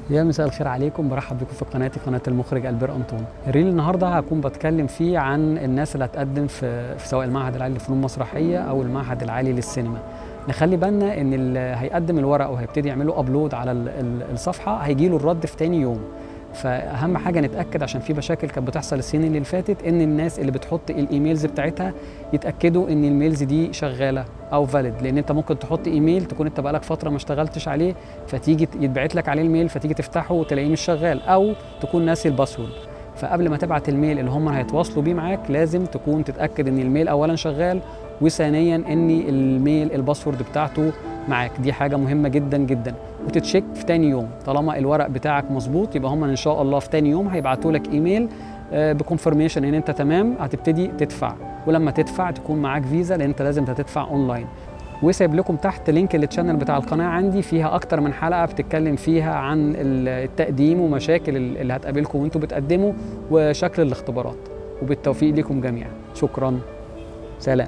يا مساء الخير عليكم، برحب بكم في قناتي، قناة المخرج ألبير أنطون. الريل النهارده هكون بتكلم فيه عن الناس اللي هتقدم في سواء المعهد العالي للفنون المسرحية أو المعهد العالي للسينما. نخلي بالنا إن اللي هيقدم الورق وهيبتدي يعمله أبلود على الصفحة هيجي له الرد في تاني يوم. فأهم حاجة نتأكد، عشان في مشاكل كانت بتحصل السنين اللي فاتت، إن الناس اللي بتحط الإيميلز بتاعتها يتأكدوا إن الميلز دي شغالة أو فاليد، لأن أنت ممكن تحط إيميل تكون أنت بقالك فترة ما اشتغلتش عليه، فتيجي يتبعت لك عليه الميل فتيجي تفتحه وتلاقيه مش شغال، أو تكون ناسي الباسورد. فقبل ما تبعت الميل اللي هم هيتواصلوا بيه معاك لازم تكون تتأكد إن الميل أولا شغال، وثانيا إن الميل الباسورد بتاعته معاك. دي حاجة مهمة جدا جدا، وتتشيك في تاني يوم. طالما الورق بتاعك مظبوط يبقى هم ان شاء الله في تاني يوم هيبعتوا لك ايميل بكونفرميشن ان انت تمام، هتبتدي تدفع. ولما تدفع تكون معاك فيزا، لان انت لازم تدفع اونلاين. وسايب لكم تحت لينك للتشانل بتاع القناه عندي، فيها اكتر من حلقه بتتكلم فيها عن التقديم ومشاكل اللي هتقابلكم وانتم بتقدموا وشكل الاختبارات. وبالتوفيق لكم جميعا. شكرا، سلام.